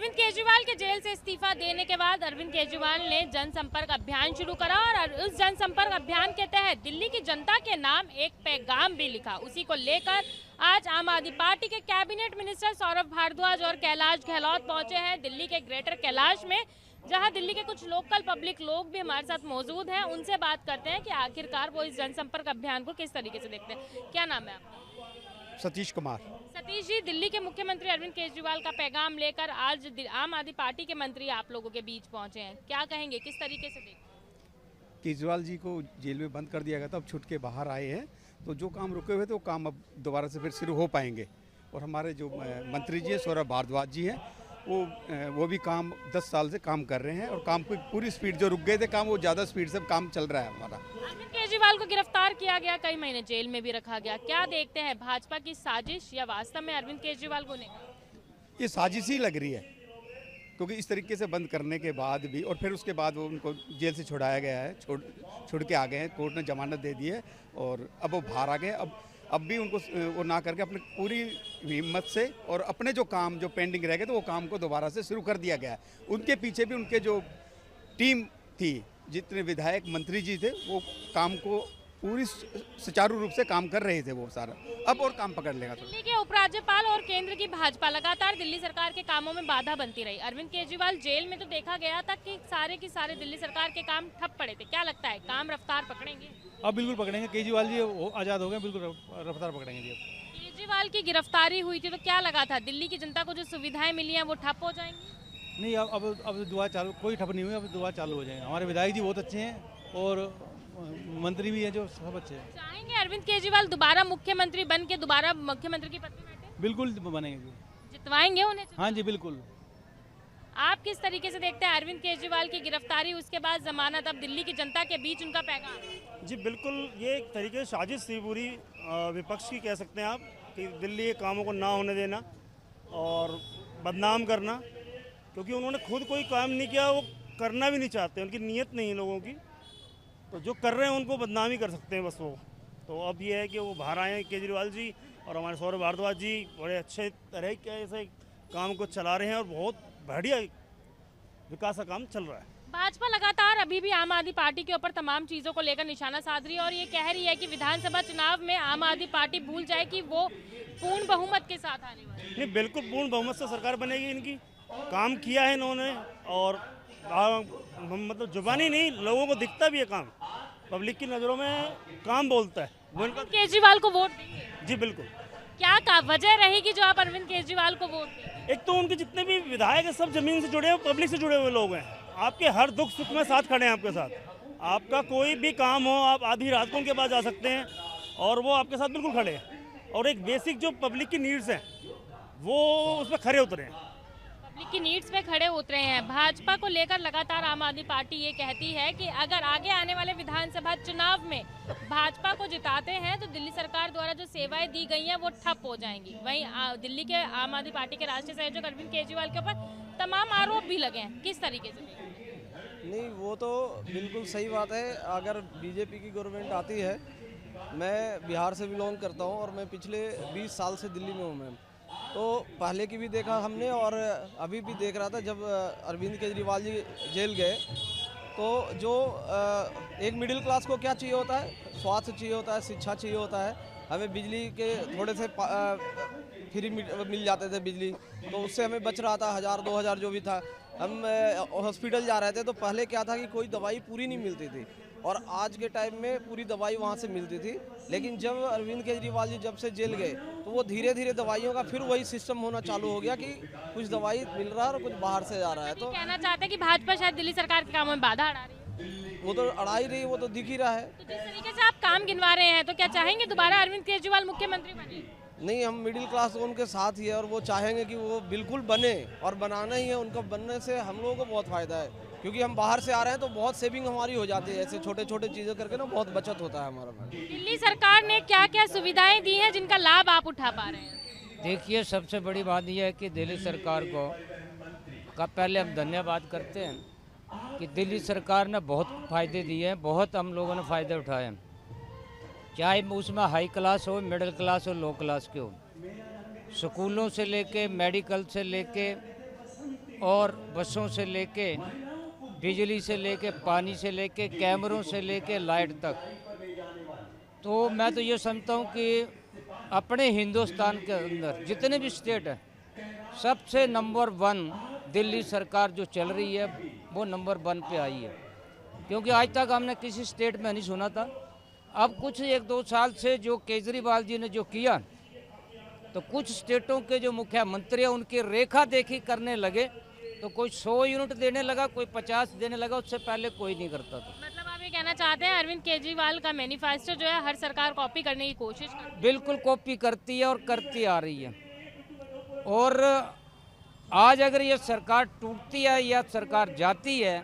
अरविंद केजरीवाल के जेल से इस्तीफा देने के बाद अरविंद केजरीवाल ने जनसंपर्क अभियान शुरू करा और उस जनसंपर्क अभियान के तहत दिल्ली की जनता के नाम एक पैगाम भी लिखा। उसी को लेकर आज आम आदमी पार्टी के कैबिनेट मिनिस्टर सौरभ भारद्वाज और कैलाश गहलोत पहुंचे हैं दिल्ली के ग्रेटर कैलाश में, जहां दिल्ली के कुछ लोकल पब्लिक लोग भी हमारे साथ मौजूद हैं। उनसे बात करते हैं कि आखिरकार वो इस जनसंपर्क अभियान को किस तरीके से देखते हैं। क्या नाम है आपका? सतीश कुमार। सतीश जी, दिल्ली के मुख्यमंत्री अरविंद केजरीवाल का पैगाम लेकर आज आम आदमी पार्टी के मंत्री आप लोगों के बीच पहुंचे हैं, क्या कहेंगे, किस तरीके से देखते हैं? केजरीवाल जी को जेल में बंद कर दिया गया था, अब छूट के बाहर आए हैं, तो जो काम रुके हुए थे वो काम अब दोबारा से फिर शुरू हो पाएंगे। और हमारे जो मंत्री जी हैं सौरभ भारद्वाज जी हैं, वो भी काम 10 साल से काम कर रहे हैं और काम की पूरी स्पीड, जो रुक गए थे काम, वो ज़्यादा स्पीड से काम चल रहा है हमारा। अरविंद केजरीवाल को गिरफ्तार किया गया, कई महीने जेल में भी रखा गया, क्या देखते हैं, भाजपा की साजिश या वास्तव में अरविंद केजरीवाल को नहीं? ये साजिश ही लग रही है, क्योंकि इस तरीके से बंद करने के बाद भी और फिर उसके बाद वो उनको जेल से छुड़ाया गया है, छोड़ के आ गए हैं, कोर्ट ने जमानत दे दी है और अब वो बाहर आ गए। अब भी उनको वो ना करके अपनी पूरी हिम्मत से और अपने जो काम जो पेंडिंग रह गए तो वो काम को दोबारा से शुरू कर दिया गया है। उनके पीछे भी उनके जो टीम थी, जितने विधायक मंत्री जी थे, वो काम को पूरी सुचारू रूप से काम कर रहे थे वो सारा, अब और काम पकड़ लेगा। दिल्ली के उपराज्यपाल और केंद्र की भाजपा लगातार दिल्ली सरकार के कामों में बाधा बनती रही। अरविंद केजरीवाल जेल में तो देखा गया था कि सारे के सारे दिल्ली सरकार के काम ठप पड़े थे, क्या लगता है काम रफ्तार पकड़ेंगे? अब बिल्कुल पकड़ेंगे, केजरीवाल जी आज़ाद हो गए, बिल्कुल रफ्तार पकड़ेंगे जी। केजरीवाल की गिरफ्तारी हुई थी तो क्या लगा था दिल्ली की जनता को जो सुविधाएं मिली हैं वो ठप हो जाएंगी? नहीं, अब दुआ चालू, कोई ठप नहीं हुई, अब दुआ चालू हो जाएंगे। हमारे विधायक जी बहुत अच्छे हैं और मंत्री भी हैं जो सब अच्छे हैं। चाहेंगे अरविंद केजरीवाल दोबारा मुख्यमंत्री बन के दोबारा मुख्यमंत्री की पद पे बैठे? बिल्कुल बनेंगे जी। जितवाएंगे उन्हें? हाँ जी बिल्कुल। आप किस तरीके से देखते हैं अरविंद केजरीवाल की गिरफ्तारी, उसके बाद जमानत, अब दिल्ली की जनता के बीच उनका पैगाम? जी बिल्कुल, ये एक तरीके से साजिश थी पूरी विपक्ष की, कह सकते हैं आप, कि दिल्ली के कामों को ना होने देना और बदनाम करना, क्योंकि उन्होंने खुद कोई काम नहीं किया, वो करना भी नहीं चाहते, उनकी नीयत नहीं है लोगों की, तो जो कर रहे हैं उनको बदनाम ही कर सकते हैं बस वो। तो अब ये है कि वो बाहर आए हैं केजरीवाल जी और हमारे सौरभ भारद्वाज जी बड़े अच्छे तरह के ऐसे काम को चला रहे हैं और बहुत बढ़िया विकास का काम चल रहा है। भाजपा लगातार अभी भी आम आदमी पार्टी के ऊपर तमाम चीजों को लेकर निशाना साध रही है और ये कह रही है कि विधानसभा चुनाव में आम आदमी पार्टी भूल जाए कि वो पूर्ण बहुमत के साथ आने वाली है। नहीं, बिल्कुल पूर्ण बहुमत से सरकार बनेगी इनकी, काम किया है इन्होंने और मतलब जुबानी नहीं, लोगों को दिखता भी है काम, पब्लिक की नज़रों में काम बोलता है। केजरीवाल को वोट देंगे? जी बिल्कुल। क्या वजह रहेगी जो आप अरविंद केजरीवाल को वोट देंगे? एक तो उनके जितने भी विधायक हैं सब जमीन से जुड़े हुए, पब्लिक से जुड़े हुए लोग हैं, आपके हर दुख सुख में साथ खड़े हैं आपके साथ। आपका कोई भी काम हो, आप आधी रात को उनके पास जा सकते हैं और वो आपके साथ बिल्कुल खड़े हैं। और एक बेसिक जो पब्लिक की नीड्स हैं वो उस पर खड़े उतरे हैं, पब्लिक की नीड्स पे खड़े उतरे हैं। भाजपा को लेकर लगातार आम आदमी पार्टी ये कहती है कि अगर आगे आने वाले विधानसभा चुनाव में भाजपा को जिताते हैं तो दिल्ली सरकार द्वारा जो सेवाएं दी गई हैं वो ठप हो जाएंगी। वहीं दिल्ली के आम आदमी पार्टी के राष्ट्रीय संयोजक अरविंद केजरीवाल के ऊपर तमाम आरोप भी लगे हैं, किस तरीके से? नहीं, वो तो बिल्कुल सही बात है। अगर बीजेपी की गवर्नमेंट आती है, मैं बिहार से बिलोंग करता हूँ और मैं पिछले 20 साल से दिल्ली में हूँ मैम, तो पहले की भी देखा हमने और अभी भी देख रहा था। जब अरविंद केजरीवाल जी जेल गए तो जो एक मिडिल क्लास को क्या चाहिए होता है, स्वास्थ्य चाहिए होता है, शिक्षा चाहिए होता है, हमें बिजली के थोड़े से फ्री मिल जाते थे बिजली, तो उससे हमें बच रहा था 1000-2000 जो भी था। हम हॉस्पिटल जा रहे थे तो पहले क्या था कि कोई दवाई पूरी नहीं मिलती थी और आज के टाइम में पूरी दवाई वहाँ से मिलती थी। लेकिन जब अरविंद केजरीवाल जी जब से जेल गए तो वो धीरे धीरे दवाइयों का फिर वही सिस्टम होना चालू हो गया कि कुछ दवाई मिल रहा है और कुछ बाहर से जा रहा है। तो कहना चाहते हैं कि भाजपा शायद दिल्ली सरकार के कामों में बाधा अड़ा रही है? वो तो अड़ा ही रही, वो तो दिख ही रहा है। तो जिस तरीके से आप काम गिनवा रहे हैं तो क्या चाहेंगे दोबारा अरविंद केजरीवाल मुख्यमंत्री बने? नहीं, हम मिडिल क्लास उनके साथ ही है और वो चाहेंगे कि वो बिल्कुल बने और बनाना ही है। उनका बनने से हम लोगों को बहुत फ़ायदा है, क्योंकि हम बाहर से आ रहे हैं तो बहुत सेविंग हमारी हो जाती है, ऐसे छोटे छोटे चीज़ें करके ना बहुत बचत होता है हमारा। दिल्ली सरकार ने क्या क्या सुविधाएं दी हैं जिनका लाभ आप उठा पा रहे हैं? देखिए, सबसे बड़ी बात यह है कि दिल्ली सरकार को का पहले हम धन्यवाद करते हैं कि दिल्ली सरकार ने बहुत फ़ायदे दिए हैं, बहुत हम लोगों ने फ़ायदे उठाए हैं, चाहे उसमें हाई क्लास हो, मिडिल क्लास हो, लो क्लास के हो, स्कूलों से लेके मेडिकल से लेके और बसों से लेके, बिजली से लेके, पानी से लेके, कैमरों से लेके, लाइट तक। तो मैं तो ये समझता हूँ कि अपने हिंदुस्तान के अंदर जितने भी स्टेट हैं, सबसे नंबर 1 दिल्ली सरकार जो चल रही है वो नंबर 1 पे आई है। क्योंकि आज तक हमने किसी स्टेट में नहीं सुना था। अब कुछ 1-2 साल से जो केजरीवाल जी ने जो किया, तो कुछ स्टेटों के जो मुख्यमंत्री हैं उनकी रेखा देखी करने लगे। तो कोई 100 यूनिट देने लगा, कोई 50 देने लगा, उससे पहले कोई नहीं करता था। मतलब आप ये कहना चाहते हैं अरविंद केजरीवाल का मैनिफेस्टो जो है हर सरकार कॉपी करने की कोशिश कर रही है? बिल्कुल कॉपी करती है और करती आ रही है। और आज अगर ये सरकार टूटती है या सरकार जाती है,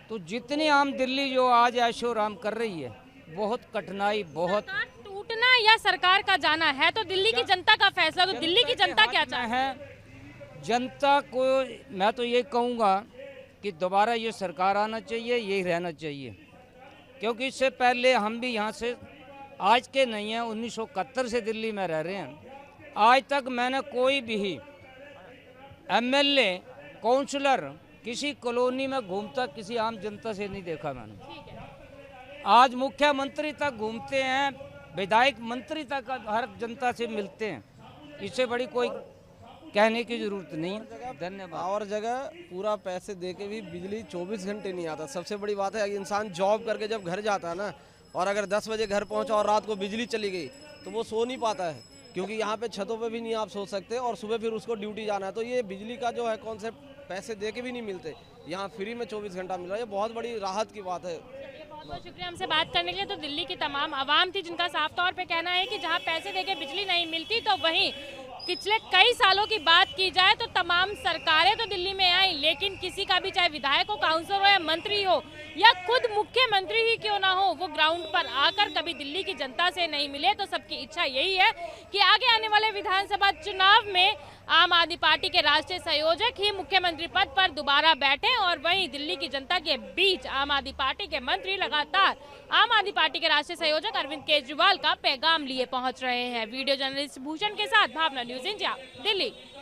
तो जितनी आम दिल्ली जो आज ऐशो आराम कर रही है, बहुत कठिनाई, बहुत सरकार टूटना या सरकार का जाना है तो दिल्ली की जनता का फैसला। तो दिल्ली की जनता क्या चाहती है? जनता को मैं तो ये कहूँगा कि दोबारा ये सरकार आना चाहिए, यही रहना चाहिए। क्योंकि इससे पहले हम भी यहाँ से आज के नहीं हैं, 1971 से दिल्ली में रह रहे हैं। आज तक मैंने कोई भी MLA, काउंसलर किसी कॉलोनी में घूमता किसी आम जनता से नहीं देखा मैंने। आज मुख्यमंत्री तक घूमते हैं, विधायक मंत्री तक हर जनता से मिलते हैं। इससे बड़ी कोई कहने की जरूरत नहीं है। धन्यवाद। और जगह पूरा पैसे दे के भी बिजली 24 घंटे नहीं आता। सबसे बड़ी बात है, इंसान जॉब करके जब घर जाता है ना, और अगर 10 बजे घर पहुंचा और रात को बिजली चली गई तो वो सो नहीं पाता है। क्योंकि यहाँ पे छतों पे भी नहीं आप सो सकते, और सुबह फिर उसको ड्यूटी जाना है। तो ये बिजली का जो है कॉन्सेप्ट पैसे दे के भी नहीं मिलते, यहाँ फ्री में 24 घंटा मिल रहा है। ये बहुत बड़ी राहत की बात है। बहुत बहुत शुक्रिया हमसे बात करने के लिए। तो दिल्ली की तमाम आवाम थी जिनका साफ तौर पे कहना है कि जहां पैसे देके बिजली नहीं मिलती, तो वहीं पिछले कई सालों की बात की जाए तो तमाम सरकारें तो दिल्ली में आई, लेकिन किसी का भी, चाहे विधायक हो, काउंसलर हो या मंत्री हो या खुद मुख्यमंत्री ही क्यों ना हो, वो ग्राउंड पर आकर कभी दिल्ली की जनता से नहीं मिले। तो सबकी इच्छा यही है कि आगे आने वाले विधानसभा चुनाव में आम आदमी पार्टी के राष्ट्रीय संयोजक ही मुख्यमंत्री पद पर दोबारा बैठे, और वहीं दिल्ली की जनता के बीच आम आदमी पार्टी के मंत्री लगातार आम आदमी पार्टी के राष्ट्रीय संयोजक अरविंद केजरीवाल का पैगाम लिए पहुंच रहे हैं। वीडियो जर्नलिस्ट भूषण के साथ भावना, न्यूज़ इंडिया, दिल्ली।